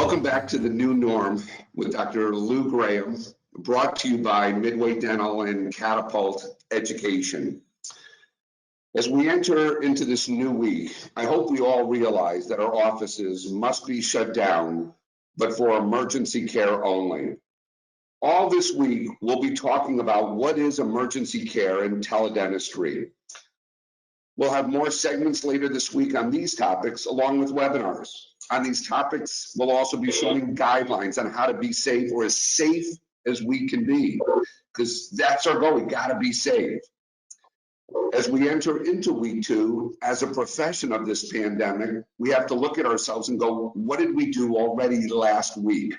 Welcome back to The New Norm with Dr. Lou Graham, brought to you by Midway Dental and Catapult Education. As we enter into this new week, I hope we all realize that our offices must be shut down, but for emergency care only. All this week, we'll be talking about what is emergency care in teledentistry. We'll have more segments later this week on these topics, along with webinars. On these topics, we'll also be showing guidelines on how to be safe, or as safe as we can be, because that's our goal. We got to be safe. As we enter into week 2, as a profession of this pandemic, we have to look at ourselves and go, what did we do already last week?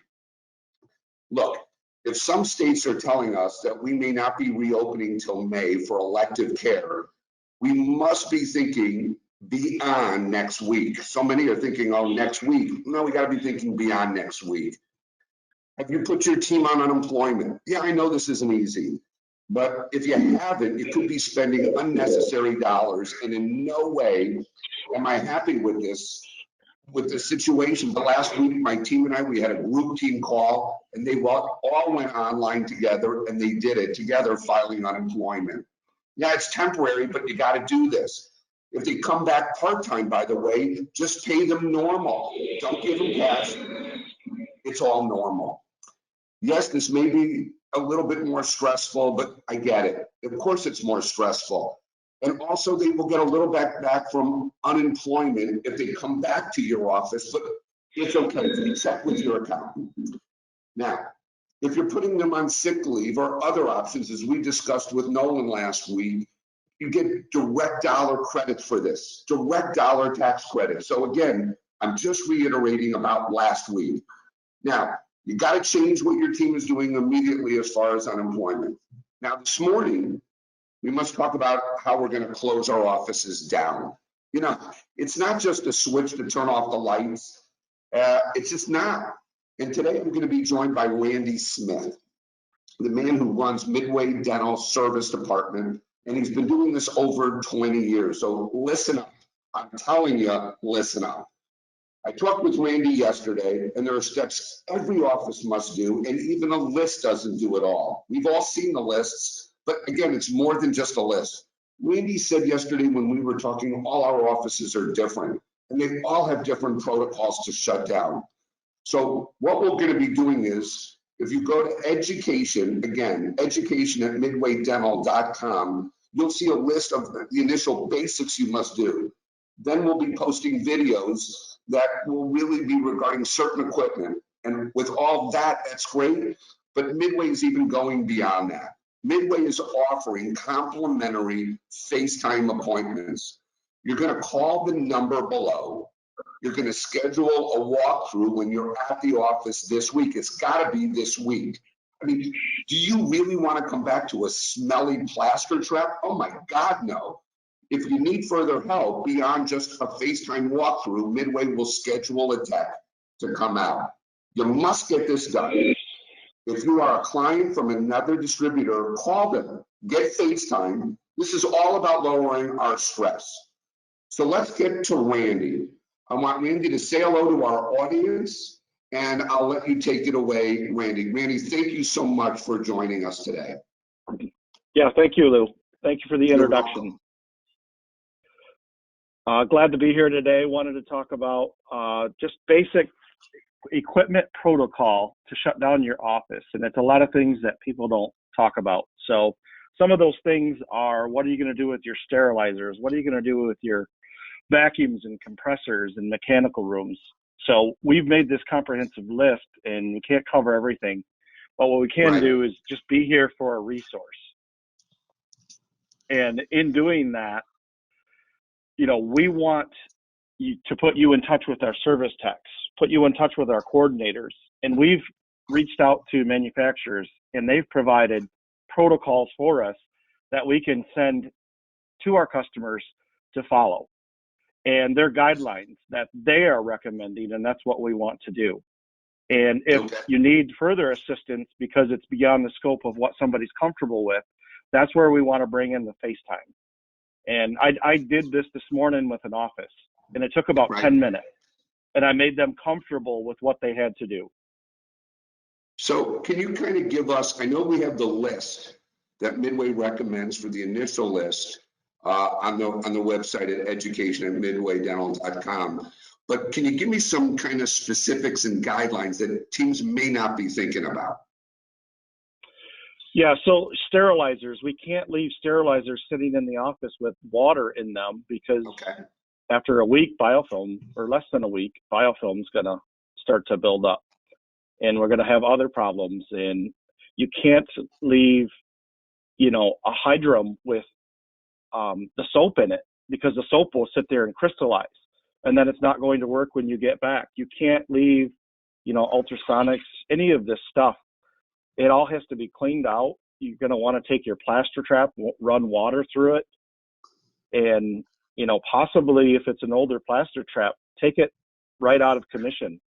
Look, if some states are telling us that we may not be reopening till May for elective care, we must be thinking beyond next week. So many are thinking, oh, next week. No, we got to be thinking beyond next week. Have you put your team on unemployment? Yeah, I know this isn't easy, but if you haven't, you could be spending unnecessary dollars, and in no way am I happy with this situation. But last week, my team and I, we had a group team call, and they all went online together, and they did it together, filing unemployment. Yeah, it's temporary, but you got to do this. If they come back part-time, by the way, just pay them normal. Don't give them cash. It's all normal. Yes, this may be a little bit more stressful, but I get it. Of course, it's more stressful. And also, they will get a little back from unemployment if they come back to your office, but it's okay. Check with your accountant. Now, if you're putting them on sick leave or other options, as we discussed with Nolan last week, you get direct dollar credits for this, direct dollar tax credit. So again, I'm just reiterating about last week. Now, you got to change what your team is doing immediately as far as unemployment. Now, this morning, we must talk about how we're going to close our offices down. You know, it's not just a switch to turn off the lights. It's just not. And today I'm going to be joined by Randy Smith, the man who runs Midway Dental Service Department, and he's been doing this over 20 years. So listen up. I'm telling you, listen up. I talked with Randy yesterday, and there are steps every office must do, and even a list doesn't do it all. We've all seen the lists, but again, it's more than just a list. Randy said yesterday when we were talking, all our offices are different, and they all have different protocols to shut down. So what we're going to be doing is, if you go to education, again, education at midwaydental.com, you'll see a list of the initial basics you must do. Then we'll be posting videos that will really be regarding certain equipment. And with all that, that's great. But Midway is even going beyond that. Midway is offering complimentary FaceTime appointments. You're going to call the number below. You're going to schedule a walkthrough when you're at the office this week. It's got to be this week. I mean, do you really want to come back to a smelly plaster trap? Oh my God, no. If you need further help beyond just a FaceTime walkthrough, Midway will schedule a tech to come out. You must get this done. If you are a client from another distributor, call them, get FaceTime. This is all about lowering our stress. So let's get to Randy. I want Randy to say hello to our audience, and I'll let you take it away, Randy. Randy, thank you so much for joining us today. Yeah, thank you, Lou. Thank you for the introduction. Glad to be here today. Wanted to talk about just basic equipment protocol to shut down your office. And it's a lot of things that people don't talk about. So some of those things are, what are you going to do with your sterilizers? What are you going to do with your vacuums and compressors and mechanical rooms? So we've made this comprehensive list, and we can't cover everything, but what we can do is just be here for a resource. And in doing that, you know, we want to put you in touch with our service techs, put you in touch with our coordinators, and we've reached out to manufacturers, and they've provided protocols for us that we can send to our customers to follow. And they're guidelines that they are recommending, and that's what we want to do. And if you need further assistance because it's beyond the scope of what somebody's comfortable with, that's where we want to bring in the FaceTime. And I did this morning with an office, and it took about 10 minutes. and I made them comfortable with what they had to do. So can you kind of give us, I know we have the list that Midway recommends for the initial list on the website at education@midwaydental.com, but can you give me some kind of specifics and guidelines that teams may not be thinking about? Yeah, so sterilizers, we can't leave sterilizers sitting in the office with water in them because after a week, biofilm, or less than a week, biofilm is going to start to build up. And we're going to have other problems. And you can't leave, a hydrum with the soap in it, because the soap will sit there and crystallize, and then it's not going to work when you get back. You can't leave, ultrasonics, any of this stuff. It all has to be cleaned out. You're going to want to take your plaster trap, run water through it, and, possibly if it's an older plaster trap, take it right out of commission.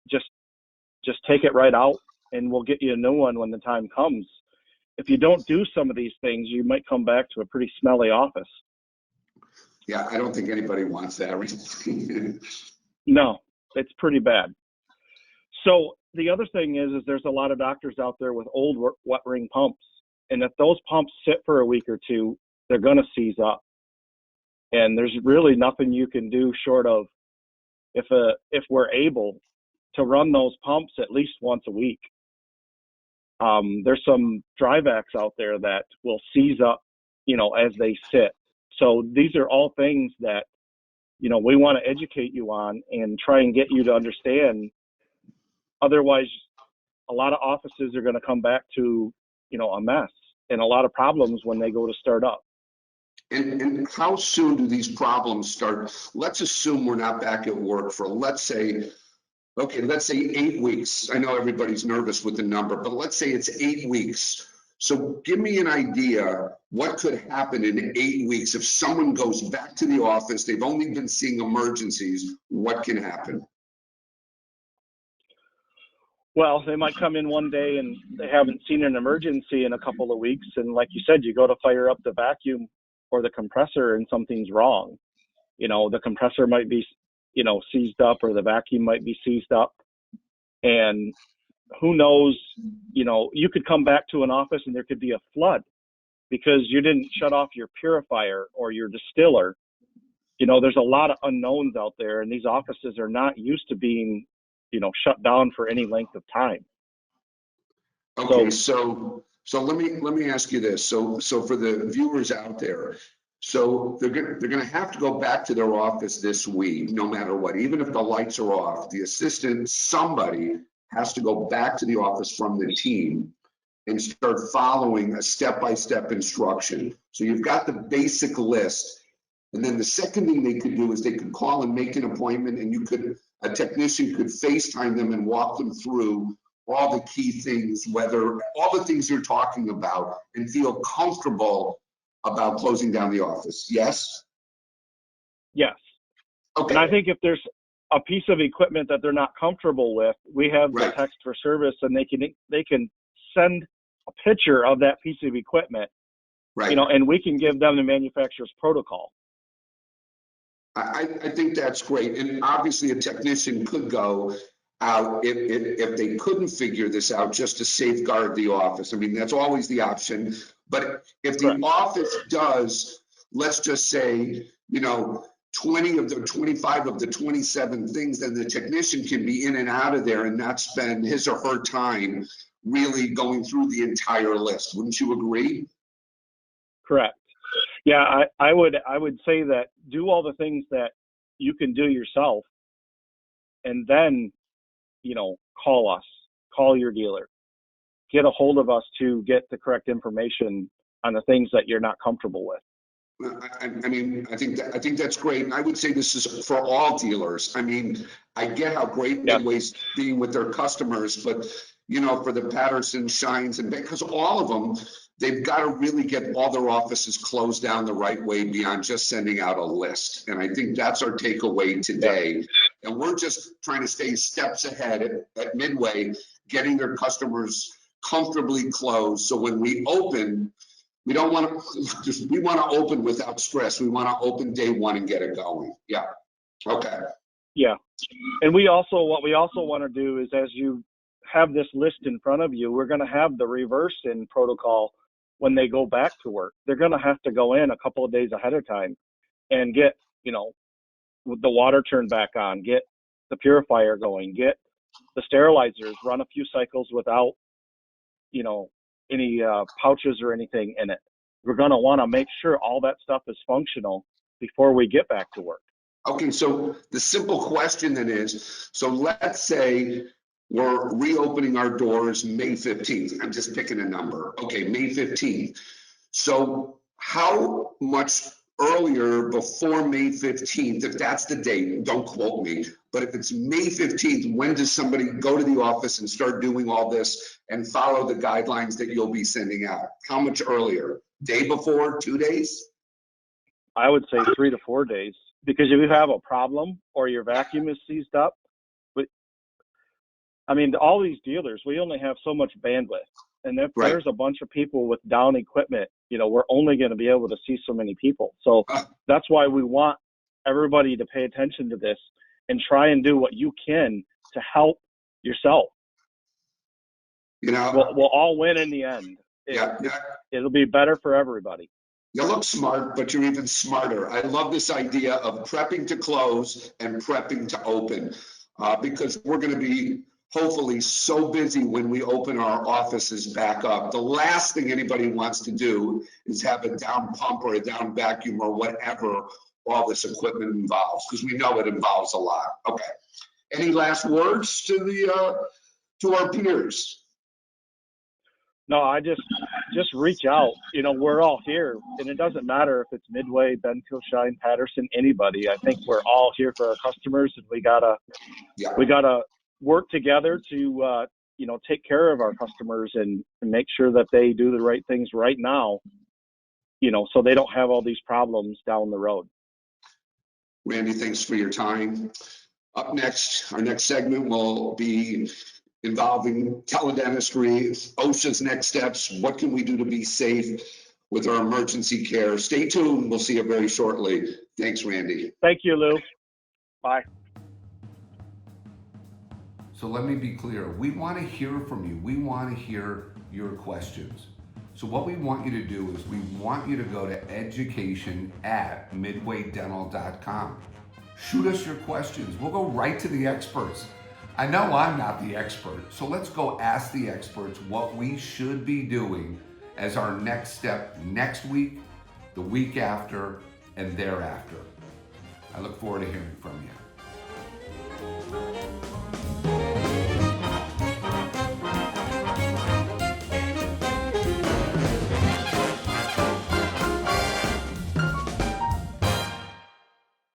Just take it right out, and we'll get you a new one when the time comes. If you don't do some of these things, you might come back to a pretty smelly office. Yeah, I don't think anybody wants that. No, it's pretty bad. So the other thing is there's a lot of doctors out there with old wet ring pumps. And if those pumps sit for a week or two, they're going to seize up. And there's really nothing you can do short of, if we're able to run those pumps at least once a week. There's some dry vacs out there that will seize up, as they sit. So these are all things that, we want to educate you on and try and get you to understand. Otherwise, a lot of offices are going to come back to, a mess and a lot of problems when they go to start up. And how soon do these problems start? Let's assume we're not back at work for, let's say 8 weeks. I know everybody's nervous with the number, but let's say it's 8 weeks. So give me an idea what could happen in 8 weeks if someone goes back to the office, they've only been seeing emergencies, what can happen? Well, they might come in one day and they haven't seen an emergency in a couple of weeks. And like you said, you go to fire up the vacuum or the compressor and something's wrong. The compressor might be, seized up, or the vacuum might be seized up. And who knows, you could come back to an office and there could be a flood because you didn't shut off your purifier or your distiller. There's a lot of unknowns out there, and these offices are not used to being, shut down for any length of time. Okay, so let me ask you this. So for the viewers out there, so they're going to have to go back to their office this week, no matter what. Even if the lights are off, the assistant, somebody has to go back to the office from the team and start following a step-by-step instruction. So you've got the basic list. And then the second thing they could do is they could call and make an appointment, and a technician could FaceTime them and walk them through all the key things, all the things you're talking about, and feel comfortable about closing down the office. Yes? Yes. Okay. And I think if there's a piece of equipment that they're not comfortable with, we have the text for service, and they can send a picture of that piece of equipment, and we can give them the manufacturer's protocol. I think that's great. And obviously a technician could go out if they couldn't figure this out, just to safeguard the office. I mean, that's always the option. But if the office does, let's just say, 20 of the 25 of the 27 things, then the technician can be in and out of there and not spend his or her time really going through the entire list. Wouldn't you agree? Correct. Yeah, I would say that do all the things that you can do yourself, and then, call your dealer, get a hold of us to get the correct information on the things that you're not comfortable with. I think that's great. And I would say this is for all dealers. I mean, I get how great Midway's being with their customers, but for the Patterson, Shines, and because all of them, they've got to really get all their offices closed down the right way beyond just sending out a list. And I think that's our takeaway today. And we're just trying to stay steps ahead at Midway, getting their customers comfortably closed. So when we open, we want to open without stress. We want to open day one and get it going. Yeah. Okay. Yeah. And what we also want to do is, as you have this list in front of you, we're going to have the reverse in protocol when they go back to work. They're going to have to go in a couple of days ahead of time and get, the water turned back on, get the purifier going, get the sterilizers, run a few cycles without, any pouches or anything in it. We're going to want to make sure all that stuff is functional before we get back to work. Okay, so the simple question then is, so let's say we're reopening our doors May 15th. I'm just picking a number. Okay, May 15th. So how much earlier before May 15th, if that's the date, don't quote me, but if it's May 15th, when does somebody go to the office and start doing all this and follow the guidelines that you'll be sending out? How much earlier? Day before, 2 days? I would say 3 to 4 days, because if you have a problem or your vacuum is seized up, all these dealers, we only have so much bandwidth. And if Right. there's a bunch of people with down equipment, we're only going to be able to see so many people. So that's why we want everybody to pay attention to this and try and do what you can to help yourself. We'll all win in the end. It'll be better for everybody. You look smart, but you're even smarter. I love this idea of prepping to close and prepping to open, because we're going to be hopefully so busy when we open our offices back up. The last thing anybody wants to do is have a down pump or a down vacuum or whatever all this equipment involves, because we know it involves a lot. Okay. Any last words to our peers? No, I just reach out. We're all here, and it doesn't matter if it's Midway, Benfield, Shine, Patterson, anybody. I think we're all here for our customers, and we gotta work together to take care of our customers and make sure that they do the right things right now, so they don't have all these problems down the road. Randy, thanks for your time. Up next, our next segment will be involving teledentistry, OSHA's next steps. What can we do to be safe with our emergency care? Stay tuned. We'll see you very shortly. Thanks, Randy. Thank you, Lou. Bye. So let me be clear. We want to hear from you. We want to hear your questions. So what we want you to do is we want you to go to education@midwaydental.com. Shoot us your questions. We'll go right to the experts. I know I'm not the expert, so let's go ask the experts what we should be doing as our next step next week, the week after, and thereafter. I look forward to hearing from you.